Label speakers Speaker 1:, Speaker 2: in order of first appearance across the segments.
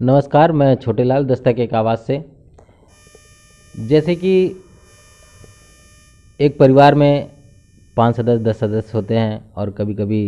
Speaker 1: नमस्कार, मैं छोटेलाल दस्तक एक आवाज़ से। जैसे कि एक परिवार में 5 सदस्य 10 सदस्य होते हैं और कभी कभी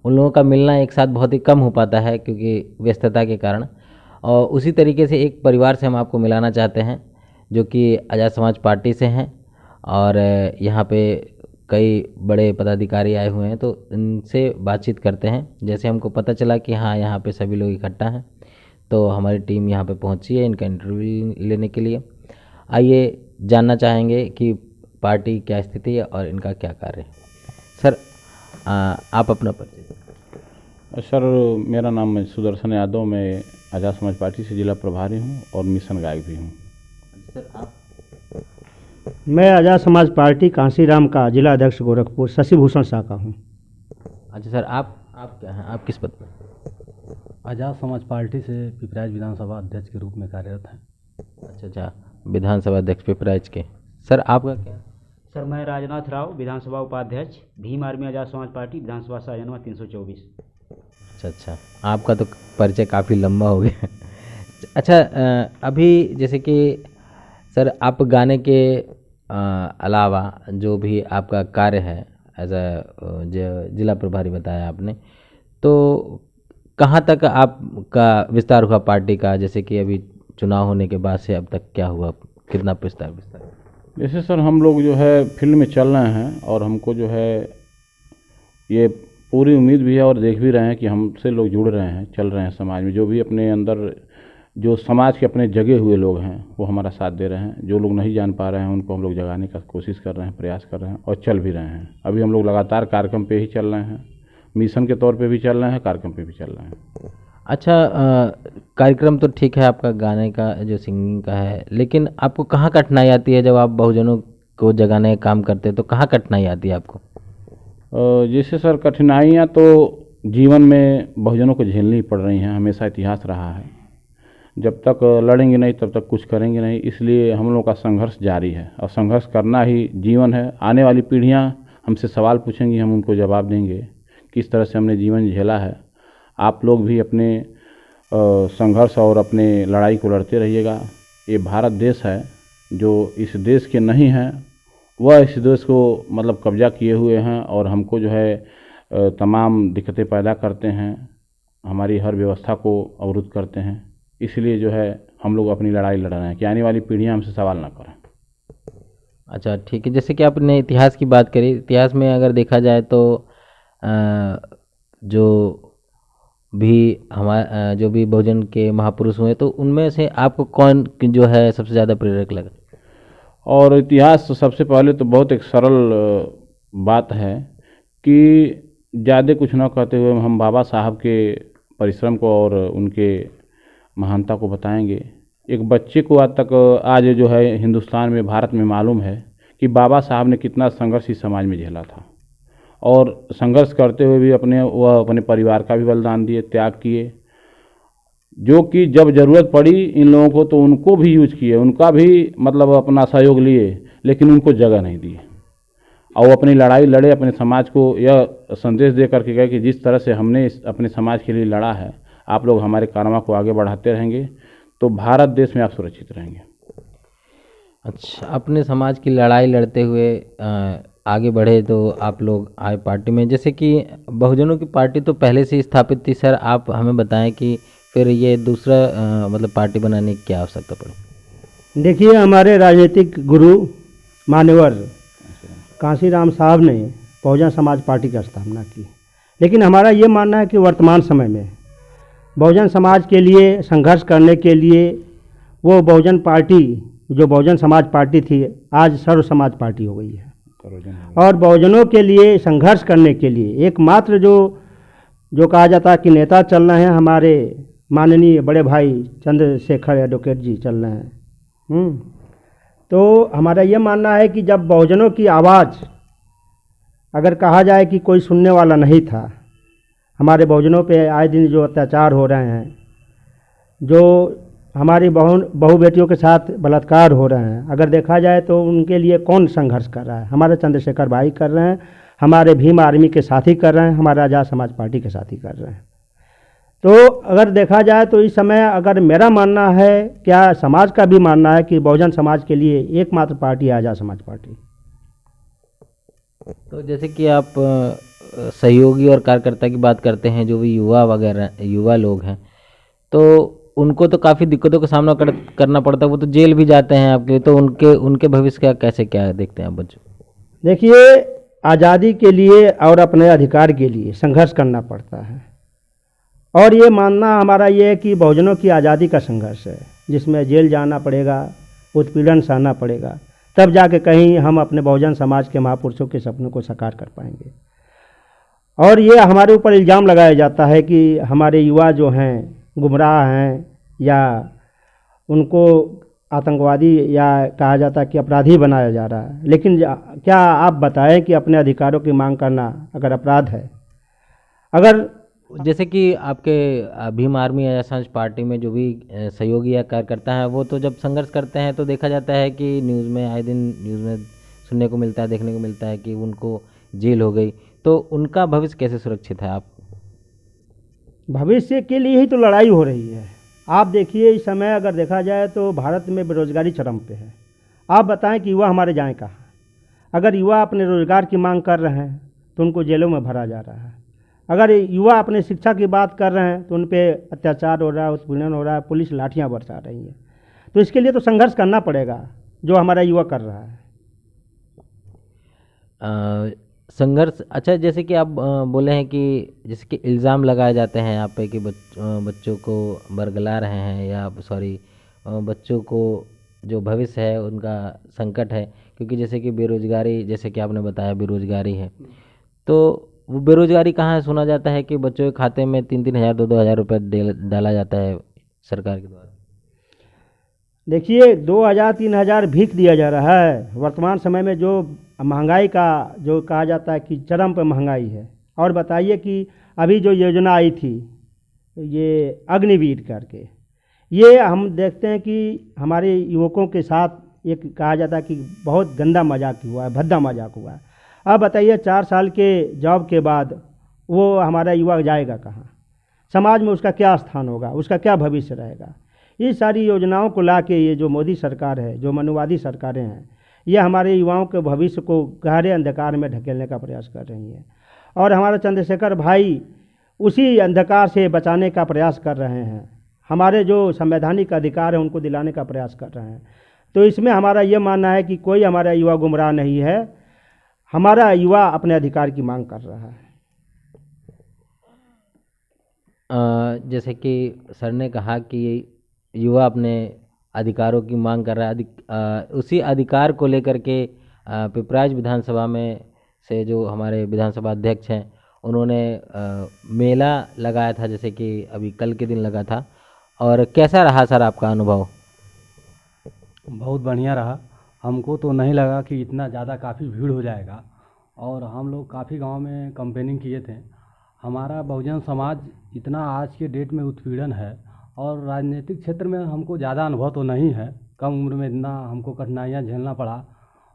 Speaker 1: उन लोगों का मिलना एक साथ बहुत ही कम हो पाता है क्योंकि व्यस्तता के कारण। और उसी तरीके से एक परिवार से हम आपको मिलाना चाहते हैं जो कि आज़ाद समाज पार्टी से हैं। और यहाँ पे कई बड़े पदाधिकारी आए हुए हैं, तो इनसे बातचीत करते हैं। जैसे हमको पता चला कि हाँ, यहाँ पे सभी लोग इकट्ठा हैं, तो हमारी टीम यहाँ पे पहुँची है इनका इंटरव्यू लेने के लिए। आइए जानना चाहेंगे कि पार्टी क्या स्थिति है और इनका क्या कार्य है। सर, आप अपना परिचय।
Speaker 2: सर, मेरा नाम है सुदर्शन यादव। मैं आज़ाद समाज पार्टी से जिला प्रभारी हूँ और मिशन गायक भी हूँ।
Speaker 1: सर आप।
Speaker 3: मैं आज़ाद समाज पार्टी कांसीराम का जिला अध्यक्ष गोरखपुर शशिभूषण शाह का हूँ।
Speaker 1: अच्छा सर, आप क्या हैं, आप किस पद पर?
Speaker 4: आज़ाद समाज पार्टी से पिपराइच विधानसभा अध्यक्ष के रूप में कार्यरत हैं।
Speaker 1: अच्छा, विधानसभा अध्यक्ष पिपराइच के। सर आपका क्या?
Speaker 5: सर, मैं राजनाथ राव, विधानसभा उपाध्यक्ष, भीम आर्मी आज़ाद समाज पार्टी, विधानसभा शाहजहां 324।
Speaker 1: अच्छा, आपका तो परिचय काफ़ी लंबा हो गया। अच्छा, अभी जैसे कि सर आप गाने के अलावा जो भी आपका कार्य है एज अ जिला प्रभारी बताया आपने, तो कहाँ तक आपका विस्तार हुआ पार्टी का? जैसे कि अभी चुनाव होने के बाद से अब तक क्या हुआ, कितना विस्तार?
Speaker 2: जैसे सर, हम लोग जो है फील्ड में चल रहे हैं और हमको जो है ये पूरी उम्मीद भी है और देख भी रहे हैं कि हमसे लोग जुड़ रहे हैं, चल रहे हैं समाज में। जो भी अपने अंदर जो समाज के अपने जगे हुए लोग हैं वो हमारा साथ दे रहे हैं। जो लोग नहीं जान पा रहे हैं उनको हम लोग जगाने का कोशिश कर रहे हैं, प्रयास कर रहे हैं और चल भी रहे हैं। अभी हम लोग लगातार कार्यक्रम पे ही चल रहे हैं, मिशन के तौर पे भी चल रहे हैं, कार्यक्रम पे भी चल रहे हैं।
Speaker 1: अच्छा, कार्यक्रम तो ठीक है आपका गाने का, जो सिंगिंग का है, लेकिन आपको कहाँ कठिनाई आती है जब आप बहुजनों को जगाने का काम करते हैं? तो कहाँ कठिनाई आती है आपको?
Speaker 2: जैसे सर, कठिनाइयाँ तो जीवन में बहुजनों को झेलनी पड़ रही हैं, हमेशा इतिहास रहा है। जब तक लड़ेंगे नहीं तब तक कुछ करेंगे नहीं, इसलिए हम लोगों का संघर्ष जारी है और संघर्ष करना ही जीवन है। आने वाली पीढ़ियाँ हमसे सवाल पूछेंगी, हम उनको जवाब देंगे किस तरह से हमने जीवन झेला है। आप लोग भी अपने संघर्ष और अपने लड़ाई को लड़ते रहिएगा। ये भारत देश है, जो इस देश के नहीं हैं वह इस देश को मतलब कब्जा किए हुए हैं और हमको जो है तमाम दिक्कतें पैदा करते हैं, हमारी हर व्यवस्था को अवरुद्ध करते हैं। इसलिए जो है हम लोग अपनी लड़ाई लड़ रहे हैं कि आने वाली पीढ़ियाँ हमसे सवाल ना करें।
Speaker 1: अच्छा ठीक है, जैसे कि आपने इतिहास की बात करी, इतिहास में अगर देखा जाए तो जो भी बहुजन के महापुरुष हुए, तो उनमें से आपको कौन जो है सबसे ज़्यादा प्रेरक लगा?
Speaker 2: और इतिहास सबसे पहले तो बहुत एक सरल बात है कि ज़्यादा कुछ ना कहते हुए हम बाबा साहब के परिश्रम को और उनके महानता को बताएंगे। एक बच्चे को आज जो है हिंदुस्तान में, भारत में मालूम है कि बाबा साहब ने कितना संघर्ष इस समाज में झेला था और संघर्ष करते हुए भी वह अपने परिवार का भी बलिदान दिए, त्याग किए, जो कि जब ज़रूरत पड़ी इन लोगों को तो उनको भी यूज किए, उनका भी मतलब अपना सहयोग लिए, लेकिन उनको जगह नहीं दी और वो अपनी लड़ाई लड़े, अपने समाज को यह संदेश दे करके गए कि जिस तरह से हमने अपने समाज के लिए लड़ा है, आप लोग हमारे कारनामा को आगे बढ़ाते रहेंगे तो भारत देश में आप सुरक्षित रहेंगे।
Speaker 1: अच्छा, अपने समाज की लड़ाई लड़ते हुए आगे बढ़े तो आप लोग आए पार्टी में। जैसे कि बहुजनों की पार्टी तो पहले से ही स्थापित थी, सर आप हमें बताएं कि फिर ये दूसरा मतलब पार्टी बनाने की क्या आवश्यकता पड़ी?
Speaker 3: देखिए, हमारे राजनीतिक गुरु मान्यवर कांसीराम साहब ने बहुजन समाज पार्टी की स्थापना की, लेकिन हमारा ये मानना है कि वर्तमान समय में बहुजन समाज के लिए संघर्ष करने के लिए वो बहुजन पार्टी, जो बहुजन समाज पार्टी थी, आज सर्व समाज पार्टी हो गई है। और बहुजनों के लिए संघर्ष करने के लिए एकमात्र जो कहा जाता है कि नेता चल रहे हैं, हमारे माननीय बड़े भाई चंद्रशेखर एडवोकेट जी चल रहे हैं। तो हमारा ये मानना है कि जब बहुजनों की आवाज़ अगर कहा जाए कि कोई सुनने वाला नहीं था, हमारे बहुजनों पे आए दिन जो अत्याचार हो रहे हैं, जो हमारी बहू बेटियों के साथ बलात्कार हो रहे हैं, अगर देखा जाए तो उनके लिए कौन संघर्ष कर रहा है? हमारे चंद्रशेखर भाई कर रहे हैं, हमारे भीम आर्मी के साथी कर रहे हैं, हमारे आज़ाद समाज पार्टी के साथी कर रहे हैं। तो अगर देखा जाए तो इस समय अगर मेरा मानना है, क्या समाज का भी मानना है, कि बहुजन समाज के लिए एकमात्र पार्टी आज़ाद समाज पार्टी।
Speaker 1: तो जैसे कि आप सहयोगी और कार्यकर्ता की बात करते हैं, जो भी युवा वगैरह युवा लोग हैं, तो उनको तो काफ़ी दिक्कतों का सामना करना पड़ता है, वो तो जेल भी जाते हैं आपके, तो उनके उनके भविष्य का कैसे क्या देखते हैं आप बच्चों?
Speaker 3: देखिए, आज़ादी के लिए और अपने अधिकार के लिए संघर्ष करना पड़ता है, और ये मानना हमारा ये है कि बहुजनों की आज़ादी का संघर्ष है, जिसमें जेल जाना पड़ेगा, उत्पीड़न सहना पड़ेगा, तब जाके कहीं हम अपने बहुजन समाज के महापुरुषों के सपनों को साकार कर पाएंगे। और ये हमारे ऊपर इल्ज़ाम लगाया जाता है कि हमारे युवा जो हैं गुमराह हैं, या उनको आतंकवादी या कहा जाता है कि अपराधी बनाया जा रहा है। लेकिन क्या आप बताएं कि अपने अधिकारों की मांग करना अगर अपराध है? अगर
Speaker 1: जैसे कि आपके भीम आर्मी आज़ाद समाज पार्टी में जो भी सहयोगी या कार्यकर्ता हैं, वो तो जब संघर्ष करते हैं तो देखा जाता है कि न्यूज़ में आए दिन न्यूज़ में सुनने को मिलता है, देखने को मिलता है कि उनको जेल हो गई, तो उनका भविष्य कैसे सुरक्षित है? आप
Speaker 3: भविष्य के लिए ही तो लड़ाई हो रही है। आप देखिए, इस समय अगर देखा जाए तो भारत में बेरोजगारी चरम पे है। आप बताएं कि युवा हमारे जाएं कहाँ? अगर युवा अपने रोजगार की मांग कर रहे हैं तो उनको जेलों में भरा जा रहा है। अगर युवा अपने शिक्षा की बात कर रहे हैं तो उन पे अत्याचार हो रहा है, उत्पीड़न हो रहा है, पुलिस लाठियाँ बरसा रही है। तो इसके लिए तो संघर्ष करना पड़ेगा, जो हमारा युवा कर रहा है।
Speaker 1: संघर्ष, अच्छा, जैसे कि आप बोले हैं कि जैसे कि इल्ज़ाम लगाए जाते हैं यहाँ पे कि बच्चों को बरगला रहे हैं, या सॉरी बच्चों को जो भविष्य है उनका संकट है, क्योंकि जैसे कि बेरोजगारी, जैसे कि आपने बताया बेरोजगारी है, तो वो बेरोजगारी कहाँ है? सुना जाता है कि बच्चों के खाते में 3-3 हज़ार 2-2 हज़ार रुपये डाला जाता है सरकार के द्वारा।
Speaker 3: देखिए, 2,000-3,000 भीख दिया जा रहा है। वर्तमान समय में जो महंगाई का जो कहा जाता है कि चरम पर महंगाई है। और बताइए कि अभी जो योजना आई थी, ये अग्निवीर करके, ये हम देखते हैं कि हमारे युवकों के साथ एक कहा जाता है कि बहुत गंदा मजाक हुआ है, भद्दा मजाक हुआ है। अब बताइए, 4 साल के जॉब के बाद वो हमारा युवा जाएगा कहाँ? समाज में उसका क्या स्थान होगा, उसका क्या भविष्य रहेगा? ये सारी योजनाओं को ला के ये जो मोदी सरकार है, जो मनुवादी सरकारें हैं, ये हमारे युवाओं के भविष्य को गहरे अंधकार में ढकेलने का प्रयास कर रही हैं। और हमारा चंद्रशेखर भाई उसी अंधकार से बचाने का प्रयास कर रहे हैं। हमारे जो संवैधानिक अधिकार हैं उनको दिलाने का प्रयास कर रहे हैं। तो इसमें हमारा ये मानना है कि कोई हमारा युवा गुमराह नहीं है, हमारा युवा अपने अधिकार की मांग कर रहा है।
Speaker 1: जैसे कि सर ने कहा कि युवा अपने अधिकारों की मांग कर रहा है, उसी अधिकार को लेकर के पिपराइच विधानसभा में से जो हमारे विधानसभा अध्यक्ष हैं, उन्होंने मेला लगाया था, जैसे कि अभी कल के दिन लगा था। और कैसा रहा सर आपका अनुभव?
Speaker 4: बहुत बढ़िया रहा। हमको तो नहीं लगा कि इतना ज़्यादा काफ़ी भीड़ हो जाएगा, और हम लोग काफ़ी गांव में कैंपेनिंग किए थे। हमारा बहुजन समाज इतना आज के डेट में उत्पीड़न है, और राजनीतिक क्षेत्र में हमको ज़्यादा अनुभव तो नहीं है, कम उम्र में इतना हमको कठिनाइयाँ झेलना पड़ा,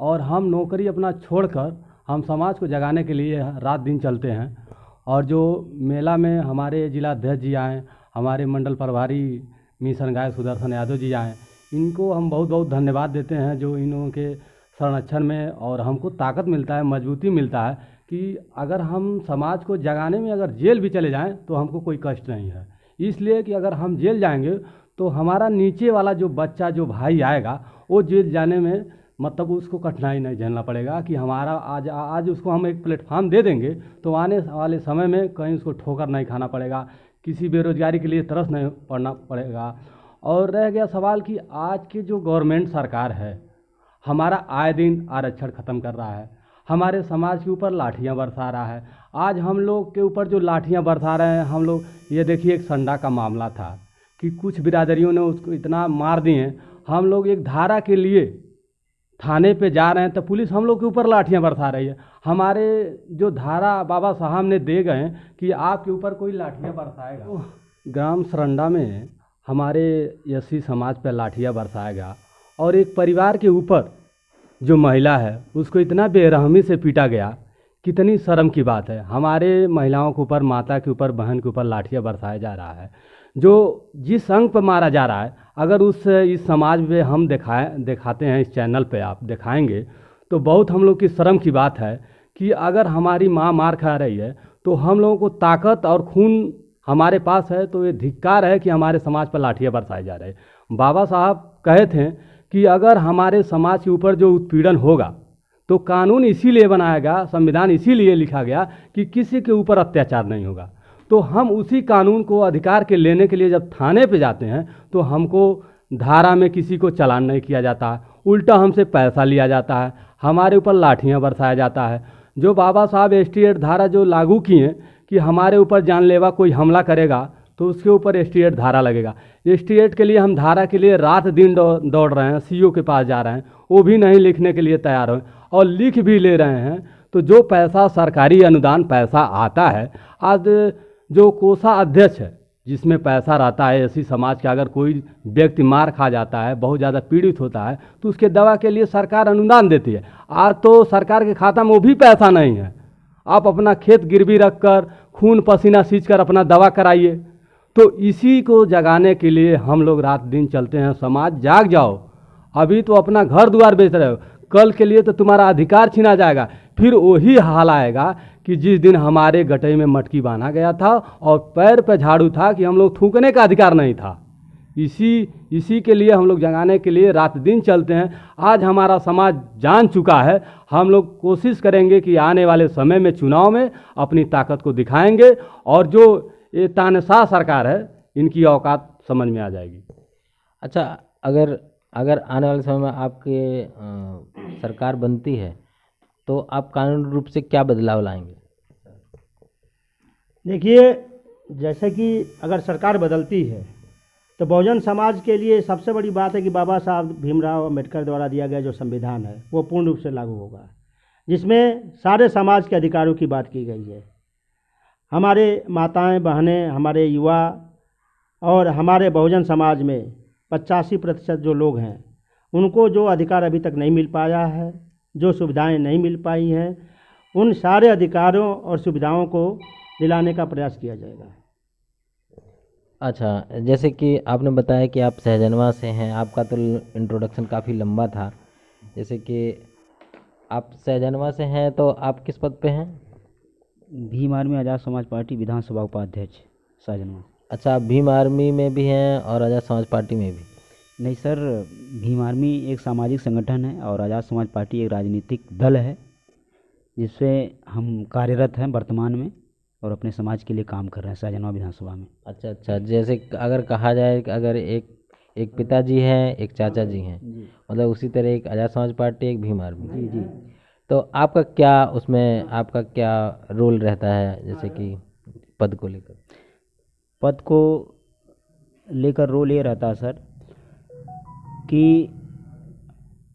Speaker 4: और हम नौकरी अपना छोड़कर हम समाज को जगाने के लिए रात दिन चलते हैं। और जो मेला में हमारे जिला अध्यक्ष जी आए, हमारे मंडल प्रभारी मिशन गाय सुदर्शन यादव जी आए, इनको हम बहुत बहुत धन्यवाद देते हैं, जो इन्हों के संरक्षण में और हमको ताकत मिलता है, मजबूती मिलता है कि अगर हम समाज को जगाने में अगर जेल भी चले जाएं तो हमको कोई कष्ट नहीं है। इसलिए कि अगर हम जेल जाएंगे तो हमारा नीचे वाला जो बच्चा, जो भाई आएगा, वो जेल जाने में मतलब उसको कठिनाई नहीं झेलना पड़ेगा कि हमारा आज उसको हम एक प्लेटफार्म दे देंगे तो आने वाले समय में कहीं उसको ठोकर नहीं खाना पड़ेगा, किसी बेरोजगारी के लिए तरस नहीं पड़ना पड़ेगा। और रह गया सवाल कि आज की जो गवर्नमेंट सरकार है, हमारा आए दिन आरक्षण ख़त्म कर रहा है, हमारे समाज के ऊपर लाठियाँ बरसा रहा है। आज हम लोग के ऊपर जो लाठियाँ बरसा रहे हैं, हम लोग ये देखिए, एक संडा का मामला था कि कुछ बिरादरियों ने उसको इतना मार दिए। हम लोग एक धारा के लिए थाने पे जा रहे हैं तो पुलिस हम लोग के ऊपर लाठियाँ बरसा रही है। हमारे जो धारा बाबा साहब ने दे गए कि आपके ऊपर कोई लाठियाँ बरसाएगा, तो ग्राम सरंडा में हमारे एससी समाज पर लाठियाँ बरसाएगा, और एक परिवार के ऊपर जो महिला है उसको इतना बेरहमी से पीटा गया कितनी शर्म की बात है। हमारे महिलाओं के ऊपर, माता के ऊपर, बहन के ऊपर लाठियाँ बरसाया जा रहा है। जो जिस अंग पर मारा जा रहा है, अगर इस समाज में हम दिखाते हैं, इस चैनल पे आप दिखाएंगे तो बहुत हम लोग की शर्म की बात है कि अगर हमारी माँ मार खा रही है तो हम लोगों को ताकत और खून हमारे पास है, तो ये धिक्कार है कि हमारे समाज पर लाठियाँ बरसाए जा रहे हैं। बाबा साहब कहे थे कि अगर हमारे समाज के ऊपर जो उत्पीड़न होगा तो कानून इसीलिए बनाया गया, संविधान इसीलिए लिखा गया कि किसी के ऊपर अत्याचार नहीं होगा। तो हम उसी कानून को अधिकार के लेने के लिए जब थाने पे जाते हैं तो हमको धारा में किसी को चालान नहीं किया जाता है, उल्टा हमसे पैसा लिया जाता है, हमारे ऊपर लाठियाँ बरसाया जाता है। जो बाबा साहब ST धारा जो लागू किए कि हमारे ऊपर जानलेवा कोई हमला करेगा तो उसके ऊपर ST धारा लगेगा। ST के लिए हम धारा के लिए रात दिन दौड़ रहे हैं, CO के पास जा रहे हैं, वो भी नहीं लिखने के लिए तैयार हो, और लिख भी ले रहे हैं। तो जो पैसा, सरकारी अनुदान पैसा आता है, आज जो कोषाध्यक्ष है जिसमें पैसा रहता है, ऐसी समाज का अगर कोई व्यक्ति मार खा जाता है, बहुत ज़्यादा पीड़ित होता है, तो उसके दवा के लिए सरकार अनुदान देती है। आज तो सरकार के खाता में वो भी पैसा नहीं है। आप अपना खेत गिरवी रख कर, खून पसीना सींच कर अपना दवा कराइए। तो इसी को जगाने के लिए हम लोग रात दिन चलते हैं। समाज जाग जाओ, अभी तो अपना घर द्वार बेच रहे हो, कल के लिए तो तुम्हारा अधिकार छीना जाएगा। फिर वही हाल आएगा कि जिस दिन हमारे गटई में मटकी बांधा गया था और पैर पे झाड़ू था कि हम लोग थूकने का अधिकार नहीं था। इसी के लिए हम लोग जगाने के लिए रात दिन चलते हैं। आज हमारा समाज जान चुका है। हम लोग कोशिश करेंगे कि आने वाले समय में चुनाव में अपनी ताकत को दिखाएंगे, और जो ये तानाशाह सरकार है इनकी औकात समझ में आ जाएगी।
Speaker 1: अच्छा, अगर आने वाले समय में आपके सरकार बनती है तो आप कानूनी रूप से क्या बदलाव लाएंगे?
Speaker 3: देखिए, जैसे कि अगर सरकार बदलती है तो बहुजन समाज के लिए सबसे बड़ी बात है कि बाबा साहब भीमराव अम्बेडकर द्वारा दिया गया जो संविधान है वो पूर्ण रूप से लागू होगा, जिसमें सारे समाज के अधिकारों की बात की गई है। हमारे माताएं, बहनें, हमारे युवा और हमारे बहुजन समाज में 85% जो लोग हैं उनको जो अधिकार अभी तक नहीं मिल पाया है, जो सुविधाएं नहीं मिल पाई हैं, उन सारे अधिकारों और सुविधाओं को दिलाने का प्रयास किया जाएगा।
Speaker 1: अच्छा, जैसे कि आपने बताया कि आप सहजनवा से हैं, आपका तो इंट्रोडक्शन काफ़ी लंबा था। जैसे कि आप सहजनवा से हैं तो आप किस पद पे हैं?
Speaker 5: भीम आर्मी आज़ाद समाज पार्टी विधानसभा उपाध्यक्ष सहजनवा।
Speaker 1: अच्छा, आप भीम आर्मी में भी हैं और आज़ाद समाज पार्टी में भी?
Speaker 5: नहीं सर, भीम आर्मी एक सामाजिक संगठन है और आज़ाद समाज पार्टी एक राजनीतिक दल है जिससे हम कार्यरत हैं वर्तमान में और अपने समाज के लिए काम कर रहे हैं सहजनवा विधानसभा में।
Speaker 1: अच्छा, जैसे अगर कहा जाए कि अगर एक पिताजी हैं, एक चाचा जी हैं, मतलब उसी तरह एक आज़ाद समाज पार्टी, एक भीम आर्मी।
Speaker 5: जी।
Speaker 1: तो आपका क्या रोल रहता है, जैसे कि पद को लेकर?
Speaker 5: पद को लेकर रोल ये रहता है सर कि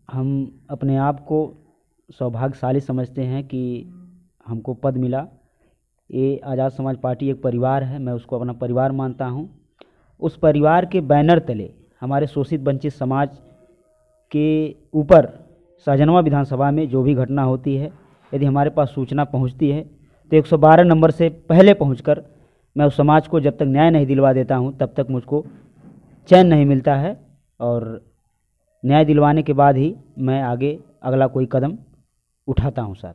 Speaker 5: हम अपने आप को सौभाग्यशाली समझते हैं कि हमको पद मिला। ये आज़ाद समाज पार्टी एक परिवार है, मैं उसको अपना परिवार मानता हूँ। उस परिवार के बैनर तले हमारे शोषित वंचित समाज के ऊपर सहजनवा विधानसभा में जो भी घटना होती है, यदि हमारे पास सूचना पहुँचती है तो 112 नंबर से पहले पहुँचकर मैं उस समाज को जब तक न्याय नहीं दिलवा देता हूँ तब तक मुझको चैन नहीं मिलता है, और न्याय दिलवाने के बाद ही मैं आगे अगला कोई कदम उठाता हूँ सर।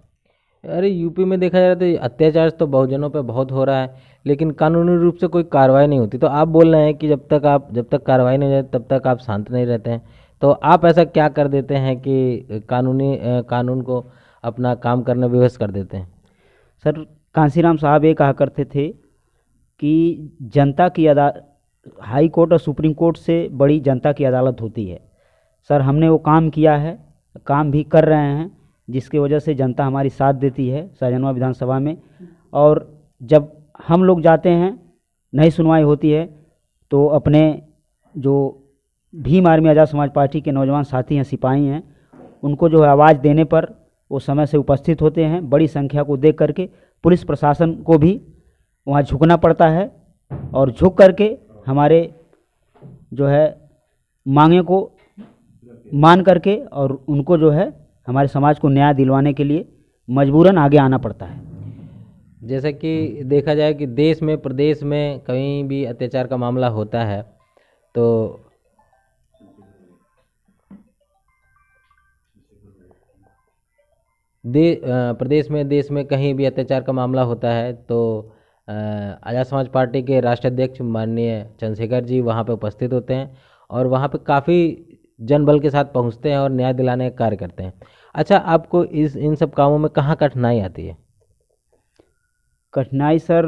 Speaker 1: अरे, यूपी में देखा जाए तो अत्याचार तो बहुजनों पे बहुत हो रहा है, लेकिन कानूनी रूप से कोई कार्रवाई नहीं होती। तो आप बोल रहे हैं कि जब तक कार्रवाई नहीं होती तब तक आप शांत नहीं रहते हैं। तो आप ऐसा क्या कर देते हैं कि कानून को अपना काम करना विवश कर देते हैं?
Speaker 5: सर, कांसीराम साहब ये कहा करते थे कि जनता की हाई कोर्ट और सुप्रीम कोर्ट से बड़ी जनता की अदालत होती है। सर, हमने वो काम किया है, काम भी कर रहे हैं, जिसकी वजह से जनता हमारी साथ देती है सहजनवा विधानसभा में। और जब हम लोग जाते हैं, नहीं सुनवाई होती है, तो अपने जो भीम आर्मी आज़ाद समाज पार्टी के नौजवान साथी हैं, सिपाही हैं, उनको जो है आवाज़ देने पर वो समय से उपस्थित होते हैं। बड़ी संख्या को देख करके पुलिस प्रशासन को भी वहाँ झुकना पड़ता है, और झुक करके हमारे जो है मांगे को मान करके और उनको जो है हमारे समाज को न्याय दिलवाने के लिए मजबूरन आगे आना पड़ता है।
Speaker 1: जैसे कि देखा जाए कि देश में प्रदेश में कहीं भी अत्याचार का मामला होता है तो प्रदेश में देश में कहीं भी अत्याचार का मामला होता है तो आज़ाद समाज पार्टी के राष्ट्रीय अध्यक्ष माननीय चंद्रशेखर जी वहाँ पे उपस्थित होते हैं और वहाँ पे काफ़ी जनबल के साथ पहुँचते हैं और न्याय दिलाने का कार्य करते हैं। अच्छा, आपको इन सब कामों में कहाँ कठिनाई आती है?
Speaker 5: कठिनाई सर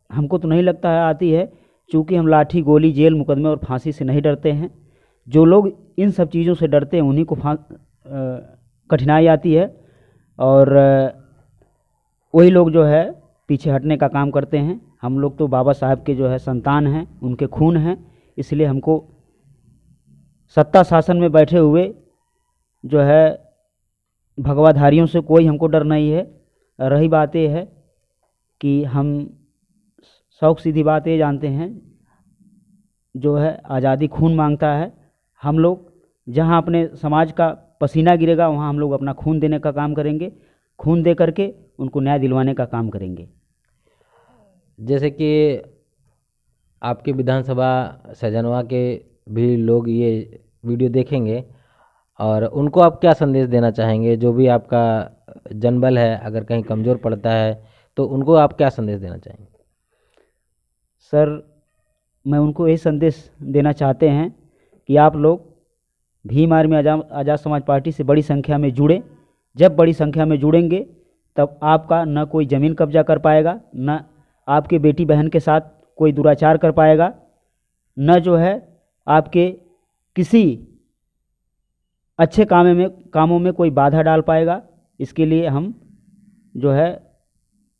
Speaker 5: हमको तो नहीं लगता है आती है, चूँकि हम लाठी गोली जेल मुकदमे और फांसी से नहीं डरते हैं। जो लोग इन सब चीज़ों से डरते हैं उन्हीं को कठिनाई आती है और वही लोग जो है पीछे हटने का काम करते हैं। हम लोग तो बाबा साहब के जो है संतान हैं, उनके खून हैं, इसलिए हमको सत्ता शासन में बैठे हुए जो है भगवाधारियों से कोई हमको डर नहीं है। रही बात ये है कि हम शौक सीधी बात ये जानते हैं, जो है आज़ादी खून मांगता है। हम लोग जहाँ अपने समाज का पसीना गिरेगा वहाँ हम लोग अपना खून देने का काम करेंगे, खून दे करके उनको न्याय दिलवाने का काम करेंगे।
Speaker 1: जैसे कि आपके विधानसभा सजनवा के भी लोग ये वीडियो देखेंगे और उनको आप क्या संदेश देना चाहेंगे? जो भी आपका जनबल है अगर कहीं कमज़ोर पड़ता है तो उनको आप क्या संदेश देना चाहेंगे?
Speaker 5: सर मैं उनको यही संदेश देना चाहते हैं कि आप लोग भीम आर्मी आज़ाद समाज पार्टी से बड़ी संख्या में जुड़ें। जब बड़ी संख्या में जुड़ेंगे तब आपका न कोई ज़मीन कब्जा कर पाएगा, न आपके बेटी बहन के साथ कोई दुराचार कर पाएगा, न जो है आपके किसी अच्छे कामों में कोई बाधा डाल पाएगा। इसके लिए हम जो है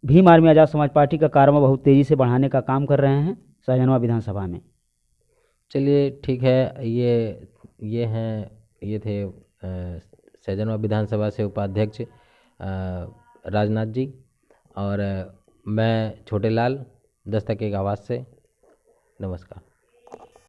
Speaker 5: भीम आर्मी आज़ाद समाज पार्टी का कार्यक्रम बहुत तेज़ी से बढ़ाने का काम कर रहे हैं सहजनवा विधानसभा में।
Speaker 1: चलिए ठीक है, ये थे सहजनवा विधानसभा से उपाध्यक्ष राजनाथ जी और मैं छोटे लाल दस्तक एक आवाज़ से। नमस्कार।